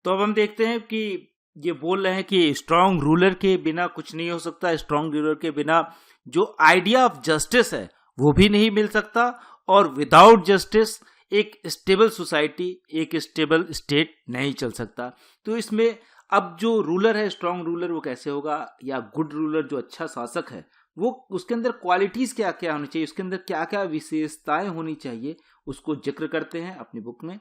तो अब हम देखते हैं कि ये बोल रहे हैं कि स्ट्रांग रूलर के बिना कुछ नहीं हो सकता, स्ट्रांग रूलर के बिना जो आइडिया ऑफ जस्टिस है वो भी नहीं मिल सकता, और विदाउट जस्टिस एक स्टेबल सोसाइटी, एक स्टेबल स्टेट नहीं चल सकता। तो इसमें अब जो रूलर है, स्ट्रांग रूलर, वो कैसे होगा, या गुड रूलर जो अच्छा शासक है, वो उसके अंदर क्वालिटीज क्या क्या होनी चाहिए, उसके अंदर क्या क्या विशेषताएं होनी चाहिए, उसको जिक्र करते हैं अपनी बुक में।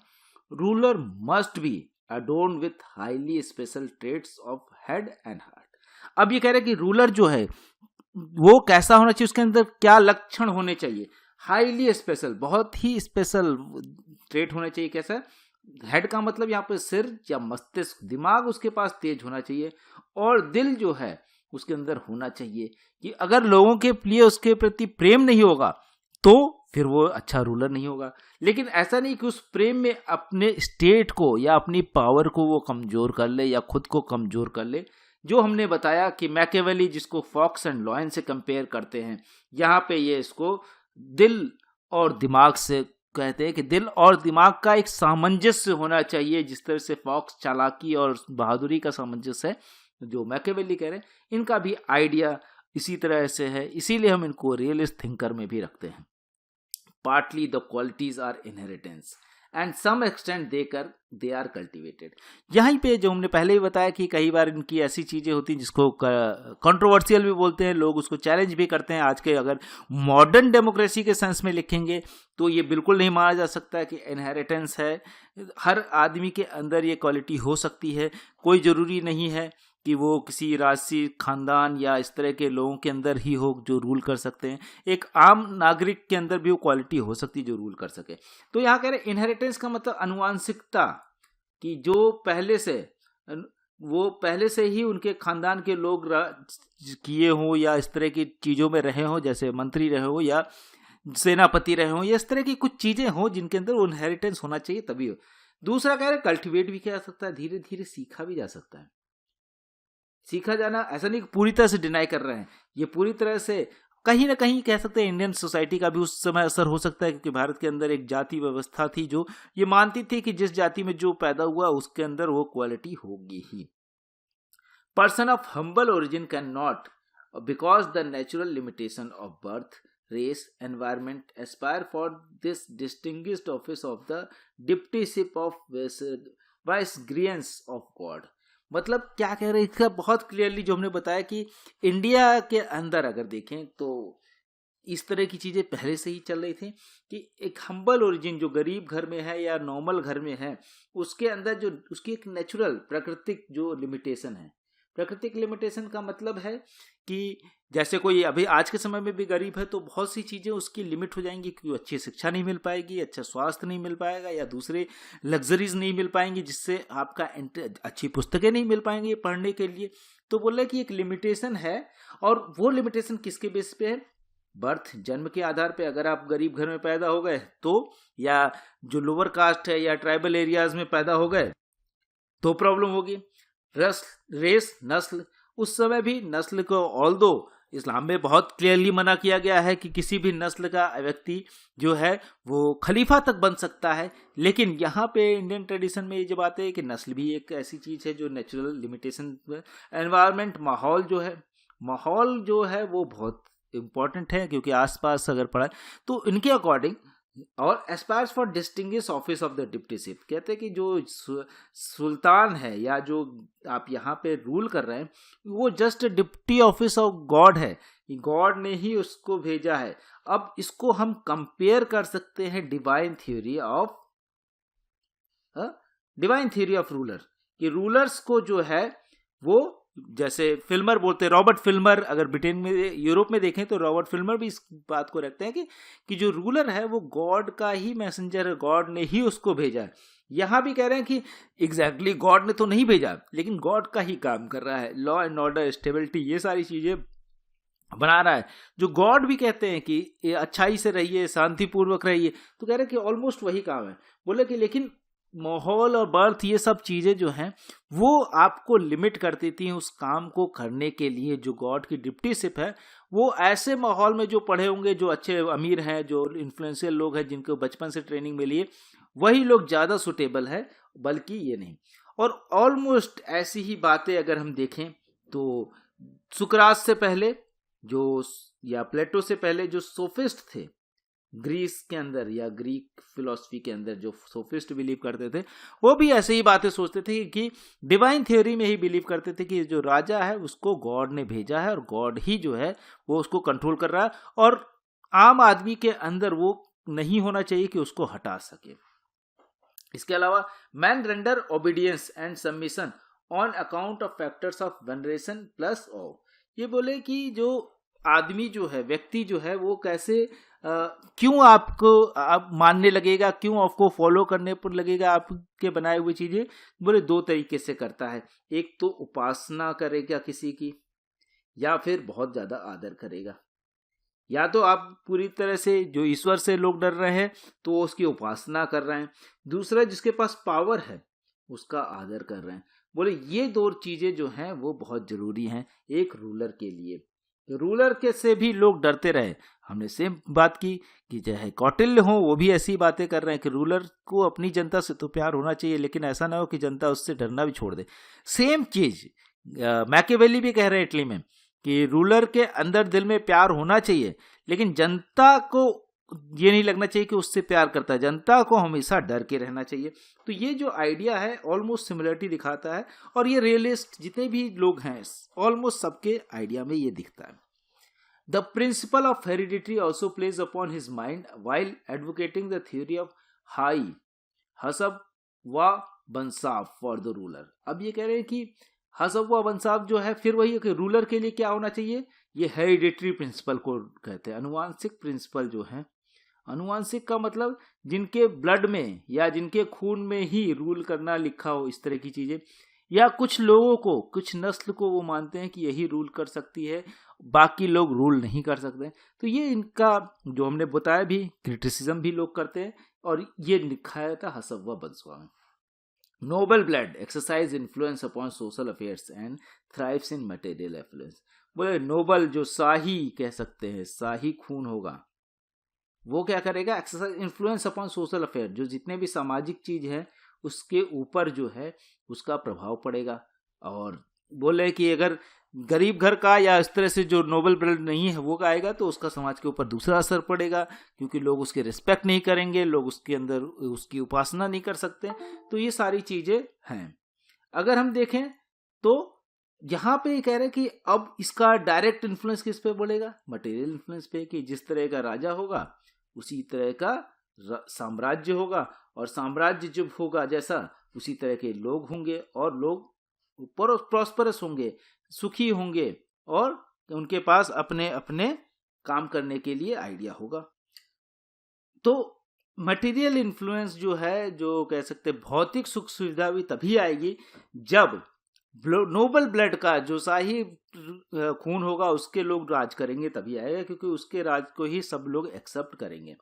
Ruler must be adorned with highly special traits of head and heart। अब ये कह रहे हैं कि रूलर जो है वो कैसा होना चाहिए, उसके अंदर क्या लक्षण होने चाहिए। हाईली स्पेशल, बहुत ही स्पेशल ट्रेट होना चाहिए। कैसा? हेड का मतलब यहाँ पे सिर या मस्तिष्क, दिमाग उसके पास तेज होना चाहिए, और दिल जो है उसके अंदर होना चाहिए कि अगर लोगों के लिए उसके प्रति प्रेम नहीं होगा तो फिर वो अच्छा रूलर नहीं होगा। लेकिन ऐसा नहीं कि उस प्रेम में अपने स्टेट को या अपनी पावर को वो कमजोर कर ले या खुद को कमजोर कर ले। जो हमने बताया कि मैकियावेली जिसको फॉक्स एंड लॉयन से कंपेयर करते हैं, यहाँ पे ये इसको दिल और दिमाग से कहते हैं कि दिल और दिमाग का एक सामंजस्य होना चाहिए। जिस तरह से फॉक्स चालाकी और बहादुरी का सामंजस्य है, जो मैकियावेली कह रहे हैं, इनका भी आइडिया इसी तरह से है। इसीलिए हम इनको रियलिस्ट थिंकर में भी रखते हैं। Partly the qualities are inheritance and some extent they are cultivated। यहीं पे जो हमने पहले ही बताया कि कई बार इनकी ऐसी चीजें होती हैं जिसको कंट्रोवर्शियल भी बोलते हैं, लोग उसको चैलेंज भी करते हैं। आज के अगर मॉडर्न डेमोक्रेसी के सेंस में लिखेंगे तो ये बिल्कुल नहीं माना जा सकता कि इनहेरिटेंस है। हर आदमी के अंदर ये क्वालिटी हो सकती है, कोई जरूरी नहीं है कि वो किसी राजसी खानदान या इस तरह के लोगों के अंदर ही हो जो रूल कर सकते हैं। एक आम नागरिक के अंदर भी वो क्वालिटी हो सकती है जो रूल कर सके। तो यहाँ कह रहे इनहेरिटेंस का मतलब अनुवांशिकता, कि जो पहले से ही उनके खानदान के लोग किए हों या इस तरह की चीज़ों में रहे हों, जैसे मंत्री रहे हो या सेनापति रहे हों, या इस तरह की कुछ चीज़ें हों जिनके अंदर वो इनहेरिटेंस होना चाहिए, तभी हो। दूसरा कह रहे कल्टिवेट भी किया जा सकता है, धीरे धीरे सीखा भी जा सकता है। सीखा जाना ऐसा नहीं कि पूरी तरह से डिनाई कर रहे हैं, ये पूरी तरह से कहीं ना कहीं कह सकते हैं इंडियन सोसाइटी का भी उस समय असर हो सकता है, क्योंकि भारत के अंदर एक जाति व्यवस्था थी जो ये मानती थी कि जिस जाति में जो पैदा हुआ उसके अंदर वो क्वालिटी होगी ही। Person of humble origin can not, because the natural limitation of birth, race, environment, aspire for this distinguished office of the deputyship of vicegerents of God. मतलब क्या कह रहे हैं इसका बहुत क्लियरली जो हमने बताया कि इंडिया के अंदर अगर देखें तो इस तरह की चीजें पहले से ही चल रही थी कि एक हम्बल ओरिजिन जो गरीब घर में है या नॉर्मल घर में है, उसके अंदर जो उसकी एक नेचुरल प्राकृतिक जो लिमिटेशन है। प्राकृतिक लिमिटेशन का मतलब है कि जैसे कोई अभी आज के समय में भी गरीब है तो बहुत सी चीज़ें उसकी लिमिट हो जाएंगी, क्योंकि अच्छी शिक्षा नहीं मिल पाएगी, अच्छा स्वास्थ्य नहीं मिल पाएगा, या दूसरे लग्जरीज नहीं मिल पाएंगी, जिससे आपका अच्छी पुस्तकें नहीं मिल पाएंगी पढ़ने के लिए। तो बोल रहे कि एक लिमिटेशन है, और वो लिमिटेशन किसके बेस पे है? बर्थ, जन्म के आधार पे। अगर आप गरीब घर में पैदा हो गए तो, या जो लोअर कास्ट है या ट्राइबल एरियाज में पैदा हो गए तो प्रॉब्लम होगी। रेस, नस्ल, उस समय भी नस्ल को ऑल्दो इस्लाम में बहुत क्लियरली मना किया गया है कि किसी भी नस्ल का व्यक्ति जो है वो खलीफा तक बन सकता है, लेकिन यहाँ पे इंडियन ट्रेडिशन में ये जब आते हैं कि नस्ल भी एक ऐसी चीज है जो नेचुरल लिमिटेशन। एनवायरनमेंट, माहौल जो है वो बहुत इंपॉर्टेंट है, क्योंकि आसपास अगर पढ़ा तो इनके अकॉर्डिंग। और aspires for distinguish office of the deputyship, कहते हैं कि जो सुल्तान है या जो आप यहाँ पे रूल कर रहे हैं वो just deputy office of God है, गॉड ने ही उसको भेजा है। अब इसको हम कंपेयर कर सकते हैं डिवाइन थ्योरी ऑफ रूलर, कि रूलर्स को जो है वो जैसे फिल्मर बोलते हैं, रॉबर्ट फिल्मर, अगर ब्रिटेन में यूरोप में देखें तो रॉबर्ट फिल्मर भी इस बात को रखते हैं कि जो रूलर है वो गॉड का ही मैसेंजर है, गॉड ने ही उसको भेजा है। यहाँ भी कह रहे हैं कि एग्जैक्टली गॉड ने तो नहीं भेजा, लेकिन गॉड का ही काम कर रहा है, लॉ एंड ऑर्डर, स्टेबिलिटी, ये सारी चीजें बना रहा है। जो गॉड भी कहते हैं कि अच्छाई से रहिए, शांतिपूर्वक रहिए, तो कह रहे हैं कि ऑलमोस्ट वही काम है। बोले कि लेकिन माहौल और बर्थ, ये सब चीजें जो हैं वो आपको लिमिट कर देती हैं उस काम को करने के लिए। जो गॉड की डिप्टीशिप है वो ऐसे माहौल में जो पढ़े होंगे, जो अच्छे अमीर हैं, जो इन्फ्लुएंशियल लोग हैं, जिनको बचपन से ट्रेनिंग मिली है, वही लोग ज्यादा सुटेबल है, बल्कि ये नहीं। और ऑलमोस्ट ऐसी ही बातें अगर हम देखें तो सुकरात से पहले जो या प्लेटो से पहले जो सोफिस्ट थे ग्रीस के अंदर या ग्रीक फिलॉसफी के अंदर, जो सोफिस्ट बिलीव करते थे, वो भी ऐसे ही बातें सोचते थे कि डिवाइन थ्योरी में ही बिलीव करते थे कि जो राजा है उसको गॉड ने भेजा है और गॉड ही जो है वो उसको कंट्रोल कर रहा है और आम आदमी के अंदर वो नहीं होना चाहिए कि उसको हटा सके। इसके अलावा man render obedience and submission on account of factors of veneration plus ऑ। ये बोले कि जो आदमी जो है, व्यक्ति जो है, वो कैसे क्यों आपको आप मानने लगेगा, क्यों आपको फॉलो करने पर लगेगा आपके बनाए हुए चीजें। बोले दो तरीके से करता है, एक तो उपासना करेगा किसी की, या फिर बहुत ज्यादा आदर करेगा। या तो आप पूरी तरह से जो ईश्वर से लोग डर रहे हैं तो वो उसकी उपासना कर रहे हैं, दूसरा जिसके पास पावर है उसका आदर कर रहे हैं। बोले ये दो चीजें जो हैं वो बहुत जरूरी हैं एक रूलर के लिए। रूलर के से भी लोग डरते रहे। हमने सेम बात की कि चाहे कौटिल्य हो, वो भी ऐसी बातें कर रहे हैं कि रूलर को अपनी जनता से तो प्यार होना चाहिए, लेकिन ऐसा ना हो कि जनता उससे डरना भी छोड़ दे। सेम चीज मैकियावेली भी कह रहे हैं इटली में कि रूलर के अंदर दिल में प्यार होना चाहिए, लेकिन जनता को ये नहीं लगना चाहिए कि उससे प्यार करता है, जनता को हमेशा डर के रहना चाहिए। तो ये जो आइडिया है ऑलमोस्ट सिमिलरिटी दिखाता है, और ये रियलिस्ट जितने भी लोग हैं ऑलमोस्ट सबके आइडिया में ये दिखता है। The principle of heredity also plays upon his mind while advocating the theory of हाई हसब व बंसाब फॉर द रूलर। अब ये कह रहे हैं कि हसब व बंसाब जो है, फिर वही कि रूलर के लिए क्या होना चाहिए, ये हेरिडिटरी प्रिंसिपल को कहते हैं, अनुवांशिक प्रिंसिपल जो है। अनुवांशिक का मतलब जिनके ब्लड में या जिनके खून में ही रूल करना लिखा हो, इस तरह की चीजें। या कुछ लोगों को, कुछ नस्ल को वो मानते हैं कि यही रूल कर सकती है, बाकी लोग रूल नहीं कर सकते। तो ये इनका जो हमने बताया भी क्रिटिसिज्म भी लोग करते हैं, और ये लिखा था हसब व बंसाब में। Noble blood exercise influence upon social affairs and thrives in material affluence. बोले नोबल जो शाही कह सकते हैं, शाही खून होगा, वो क्या करेगा, exercise influence upon social affair, जो जितने भी सामाजिक चीज है उसके ऊपर जो है उसका प्रभाव पड़ेगा। और बोले कि अगर गरीब घर का या इस तरह से जो नोबल ब्लड नहीं है वो आएगा तो उसका समाज के ऊपर दूसरा असर पड़ेगा, क्योंकि लोग उसके रिस्पेक्ट नहीं करेंगे, लोग उसके अंदर उसकी उपासना नहीं कर सकते। तो ये सारी चीजें हैं। अगर हम देखें तो यहाँ पे कह रहे हैं कि अब इसका डायरेक्ट इन्फ्लुएंस किस पे बोलेगा, मटेरियल इन्फ्लुएंस पे, कि जिस तरह का राजा होगा उसी तरह का साम्राज्य होगा, और साम्राज्य जब होगा जैसा उसी तरह के लोग होंगे, और लोग प्रॉस्परस होंगे, सुखी होंगे, और उनके पास अपने अपने काम करने के लिए आइडिया होगा। तो मटेरियल इन्फ्लुएंस जो है, जो कह सकते भौतिक सुख सुविधा भी तभी आएगी जब नोबल ब्लड का जो शाही खून होगा उसके लोग राज करेंगे, तभी आएगा, क्योंकि उसके राज को ही सब लोग एक्सेप्ट करेंगे।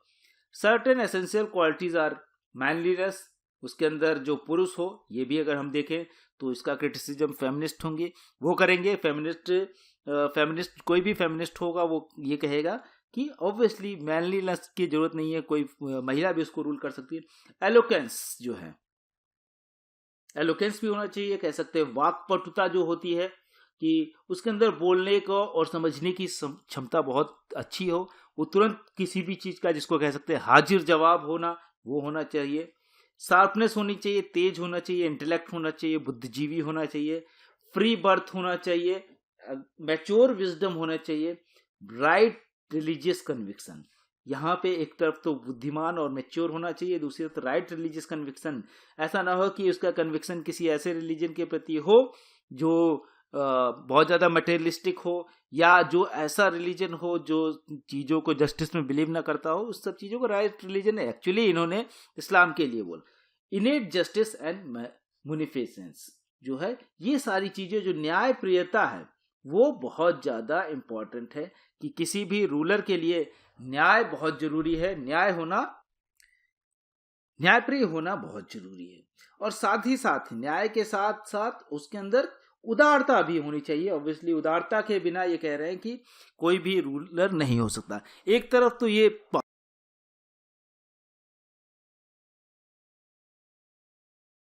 Certain essential qualities are manliness, उसके अंदर जो पुरुष हो, ये भी अगर हम देखें तो इसका क्रिटिसिज्म फेमिनिस्ट होंगे, वो करेंगे। फेमिनिस्ट कोई भी फेमिनिस्ट होगा वो ये कहेगा कि ऑब्वियसली मैनलीनेस की जरूरत नहीं है, कोई महिला भी उसको रूल कर सकती है। एलोकेंस जो है, एलोकेंस भी होना चाहिए, कह सकते हैं वाक्पटुता जो होती है कि उसके अंदर बोलने को और समझने की क्षमता बहुत अच्छी हो, वो तुरंत किसी भी चीज का, जिसको कह सकते हैं हाजिर जवाब होना, वो होना चाहिए। शार्पनेस होनी चाहिए, तेज होना चाहिए, इंटेलेक्ट होना चाहिए, बुद्धिजीवी होना चाहिए, फ्री बर्थ होना चाहिए, मैच्योर विजडम होना चाहिए, राइट रिलीजियस कन्विक्शन। यहाँ पे एक तरफ तो बुद्धिमान और मैच्योर होना चाहिए, दूसरी तरफ राइट रिलीजियस कन्विक्शन। ऐसा ना हो कि उसका कन्विक्शन किसी ऐसे रिलीजन के प्रति हो जो बहुत ज्यादा मटेरियलिस्टिक हो, या जो ऐसा रिलीजन हो जो चीजों को जस्टिस में बिलीव ना करता हो। उस सब चीजों को राइट रिलीजन एक्चुअली इन्होंने इस्लाम के लिए बोल। इनेट जस्टिस एंड मुनिफिसेंस जो है, ये सारी चीजें जो न्याय प्रियता है वो बहुत ज्यादा इंपॉर्टेंट है, कि किसी भी रूलर के लिए न्याय बहुत जरूरी है, न्यायप्रिय होना बहुत जरूरी है। और साथ ही साथ न्याय के साथ साथ उसके अंदर उदारता भी होनी चाहिए। ऑब्वियसली उदारता के बिना ये कह रहे हैं कि कोई भी रूलर नहीं हो सकता। एक तरफ तो ये